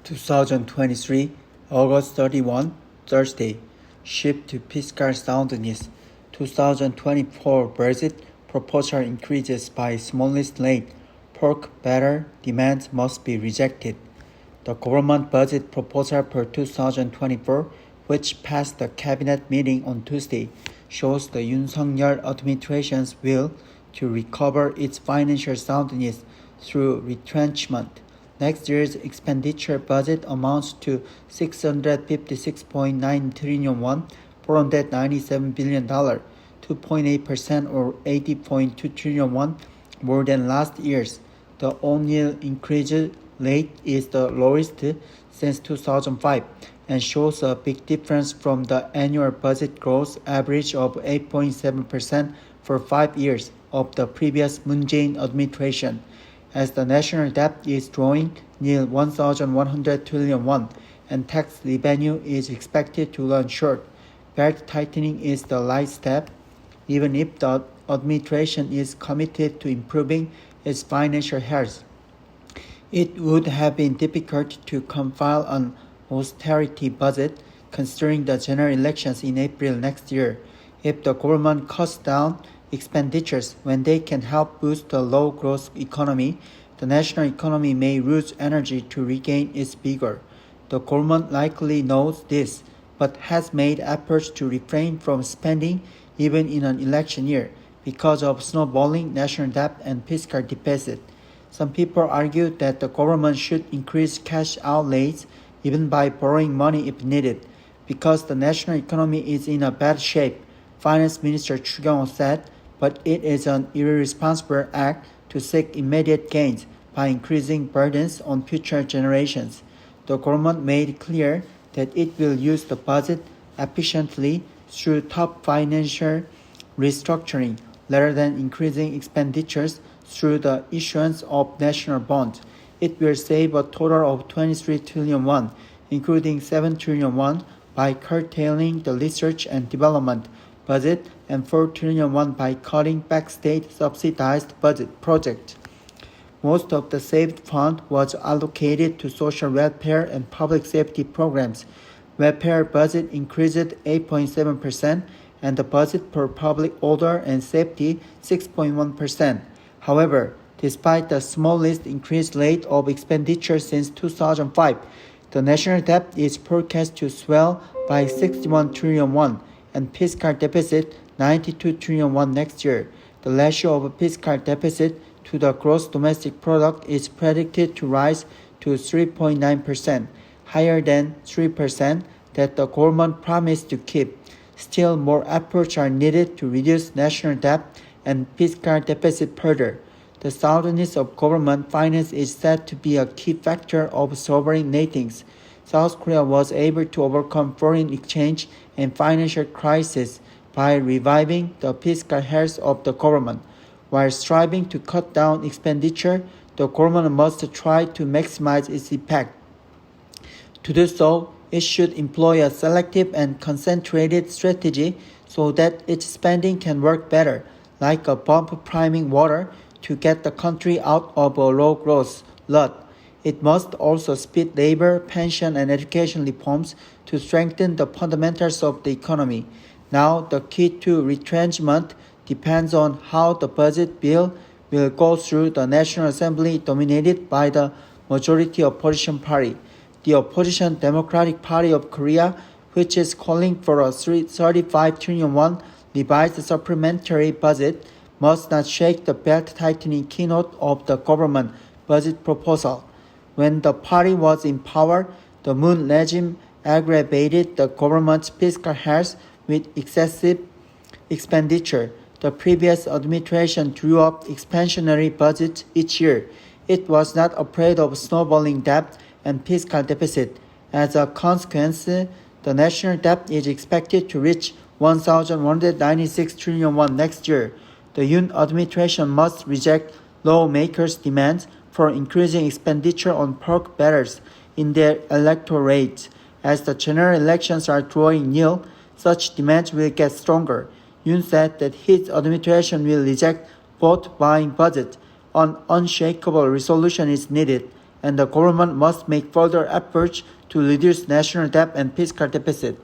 2023, August 31, Thursday. Shift to fiscal soundness. 2024 budget proposal increases by smallest rate. Pork better demands must be rejected. The government budget proposal for 2024, which passed the cabinet meeting on Tuesday, shows the Yoon administration's will to recover its financial soundness through retrenchment. Next year's expenditure budget amounts to 656.9 trillion won, $497 billion, 2.8% or 80.2 trillion won more than last year's. The annual increase rate is the lowest since 2005 and shows a big difference from the annual budget growth average of 8.7% for 5 years of the previous Moon Jae-in administration. As the national debt is growing near 1,100 trillion won and tax revenue is expected to run short, belt tightening is the right step, even if the administration is committed to improving its financial health. It would have been difficult to compile an austerity budget considering the general elections in April next year. If the government cuts down expenditures when they can help boost the low-growth economy, the national economy may lose energy to regain its vigor. The government likely knows this, but has made efforts to refrain from spending even in an election year because of snowballing national debt and fiscal deficit. Some people argue that the government should increase cash outlays even by borrowing money if needed, because the national economy is in a bad shape, Finance Minister Chu Kyung-ho said, but it is an irresponsible act to seek immediate gains by increasing burdens on future generations. The government made clear that it will use the budget efficiently through tough financial restructuring rather than increasing expenditures through the issuance of national bonds. It will save a total of 23 trillion won, including 7 trillion won by curtailing the research and development budget and 4 trillion won by cutting back state-subsidized budget projects. Most of the saved fund was allocated to social welfare and public safety programs. Welfare budget increased 8.7% and the budget for public order and safety 6.1%. However, despite the smallest increase rate of expenditure since 2005, the national debt is forecast to swell by 61 trillion won and fiscal deficit 92 trillion won next year. The ratio of fiscal deficit to the gross domestic product is predicted to rise to 3.9%, higher than 3% that the government promised to keep. Still, more efforts are needed to reduce national debt and fiscal deficit further. The soundness of government finance is said to be a key factor of sovereign ratings. South Korea was able to overcome foreign exchange and financial crisis by reviving the fiscal health of the government. While striving to cut down expenditure, the government must try to maximize its impact. To do so, it should employ a selective and concentrated strategy so that its spending can work better, like a pump priming water to get the country out of a low-growth rut. It must also speed labor, pension, and education reforms to strengthen the fundamentals of the economy. Now, the key to retrenchment depends on how the budget bill will go through the National Assembly dominated by the majority opposition party. The opposition Democratic Party of Korea, which is calling for a 35 trillion won revised supplementary budget, must not shake the belt-tightening keynote of the government budget proposal. When the party was in power, the Moon regime aggravated the government's fiscal health with excessive expenditure. The previous administration drew up expansionary budgets each year. It was not afraid of snowballing debt and fiscal deficit. As a consequence, the national debt is expected to reach 1,196 trillion won next year. The Yoon administration must reject lawmakers' demands for increasing expenditure on pork betters in their electorate. As the general elections are drawing near, such demands will get stronger. Yoon said that his administration will reject vote-buying budget. An unshakable resolution is needed, and the government must make further efforts to reduce national debt and fiscal deficit.